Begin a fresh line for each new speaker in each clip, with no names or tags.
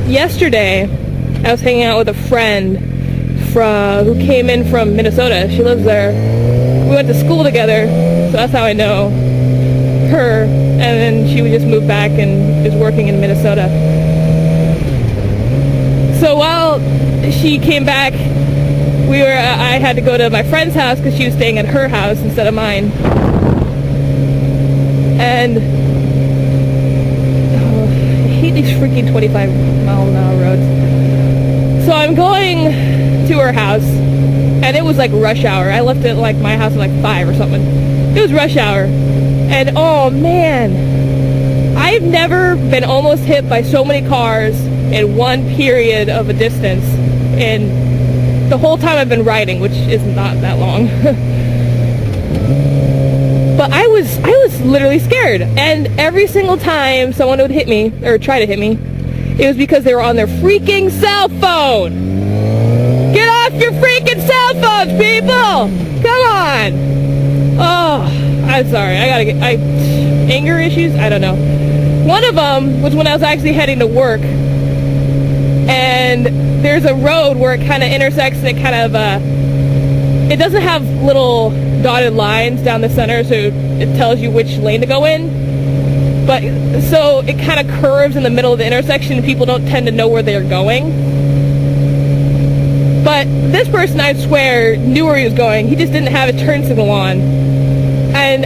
yesterday, I was hanging out with a friend who came in from Minnesota. She lives there. We went to school together, so that's how I know her. And then she would just move back and is working in Minnesota. So while she came back, I had to go to my friend's house because she was staying at her house instead of mine. And I hate these freaking 25-mile-an-hour roads. So I'm going to her house, and it was like rush hour. I left at like my house at like 5 or something. It was rush hour. And oh man, I've never been almost hit by so many cars in one period of a distance in the whole time I've been riding, which is not that long. But I was literally scared, and every single time someone would hit me or try to hit me, it was because they were on their freaking cell phone. Get off your freaking cell phones, people! Come on! Oh, I'm sorry. Anger issues? I don't know. One of them was when I was actually heading to work, and there's a road where it kind of intersects, and it kind of, it doesn't have little dotted lines down the center, so it tells you which lane to go in. But, so it kind of curves in the middle of the intersection, and people don't tend to know where they're going. But this person, I swear, knew where he was going. He just didn't have a turn signal on. And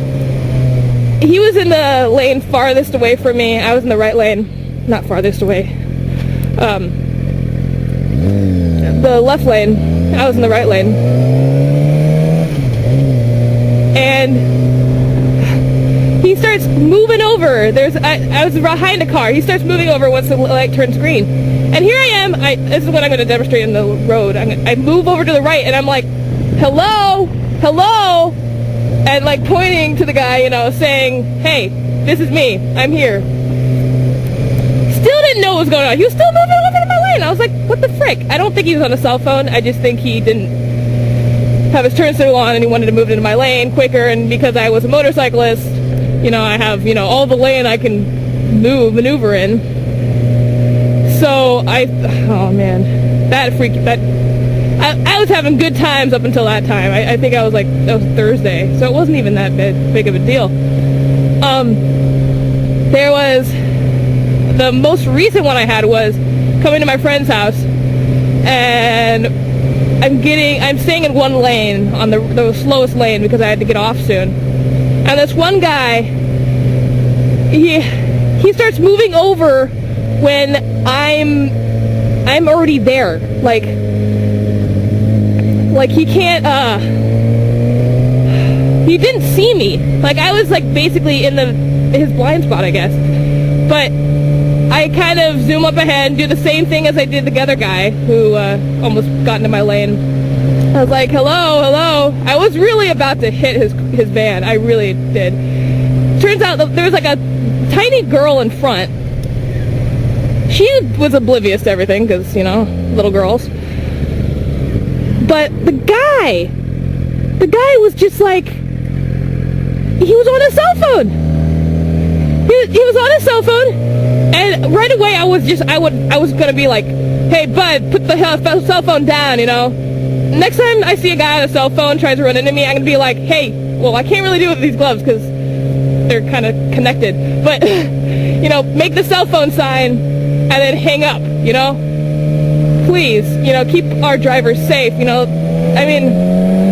he was in the lane farthest away from me. I was in the right lane. Not farthest away. The left lane. I was in the right lane. And he starts moving over. I was behind a car. He starts moving over once the light turns green. And here I am. This is what I'm going to demonstrate in the road. I move over to the right, and I'm like, hello? Hello? And like pointing to the guy, you know, saying, hey, this is me. I'm here. Still didn't know what was going on. He was still moving over to my lane. I was like, what the frick? I don't think he was on a cell phone. I just think he didn't have his turn signal on, and he wanted to move into my lane quicker. And because I was a motorcyclist, you know, I have, you know, all the lane I can maneuver in. So oh man, I was having good times up until that time. I think I was like, that was Thursday, so it wasn't even that big of a deal. There was, the most recent one I had was coming to my friend's house, and I'm staying in one lane, on the slowest lane, because I had to get off soon. And this one guy, he starts moving over when I'm already there. Like he can't, he didn't see me. Like I was like basically in his blind spot, I guess. But I kind of zoom up ahead and do the same thing as I did the other guy who almost got into my lane. I was like, hello. I was really about to hit his van. I really did. Turns out there was like a tiny girl in front. She was oblivious to everything because, you know, little girls. But the guy was just like, he was on his cell phone. He was on his cell phone, and right away I was gonna be like, hey bud, put the cell phone down, you know. Next time I see a guy on a cell phone tries to run into me, I'm gonna be like, hey, well, I can't really do it with these gloves because they're kind of connected, but you know, make the cell phone sign and then hang up, you know. Please, you know, keep our drivers safe, you know. I mean,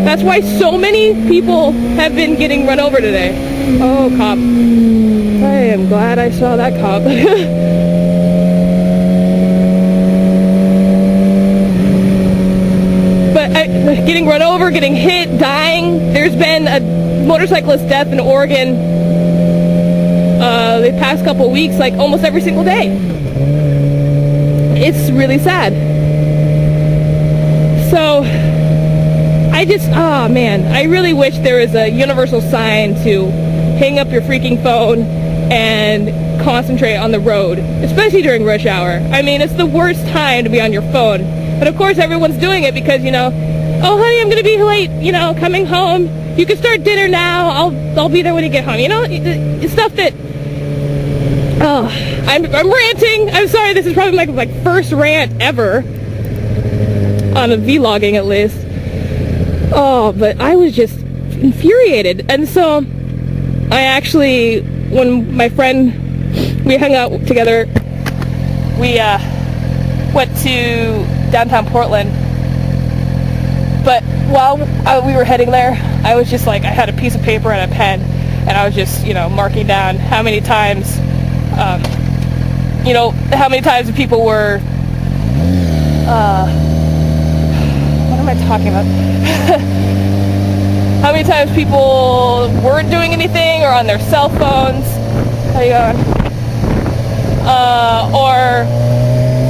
that's why so many people have been getting run over today. Oh, cop. I am glad I saw that cop. But getting run over, getting hit, dying. There's been a motorcyclist death in Oregon the past couple of weeks, like almost every single day. It's really sad. So oh man, I really wish there was a universal sign to hang up your freaking phone and concentrate on the road, especially during rush hour. I mean, it's the worst time to be on your phone. But of course everyone's doing it because, you know, oh honey, I'm gonna be late, you know, coming home. You can start dinner now. I'll be there when you get home. You know, it's stuff that Oh, I'm ranting. I'm sorry, this is probably my like first rant ever. On a vlogging, at least. Oh, but I was just infuriated. And so, I actually, when my friend, we hung out together, we went to downtown Portland. But while we were heading there, I was just like, I had a piece of paper and a pen, and I was just, you know, marking down how many times, how many times people were, what am I talking about? How many times people weren't doing anything or on their cell phones, how you going? Or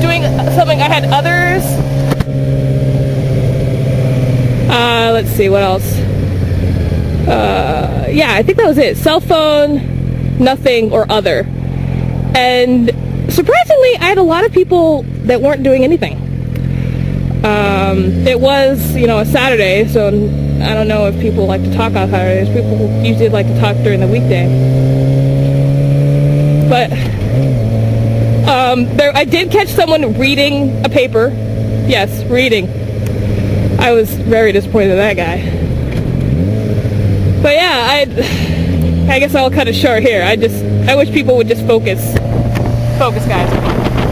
doing something. I had others. Let's see, what else? Yeah, I think that was it. Cell phone, nothing, or other. And surprisingly, I had a lot of people that weren't doing anything. It was, you know, a Saturday, so I don't know if people like to talk on Saturdays. People usually like to talk during the weekday. But I did catch someone reading a paper. Yes, reading. I was very disappointed in that guy. But yeah, I guess I'll cut it short here. I wish people would just focus, guys.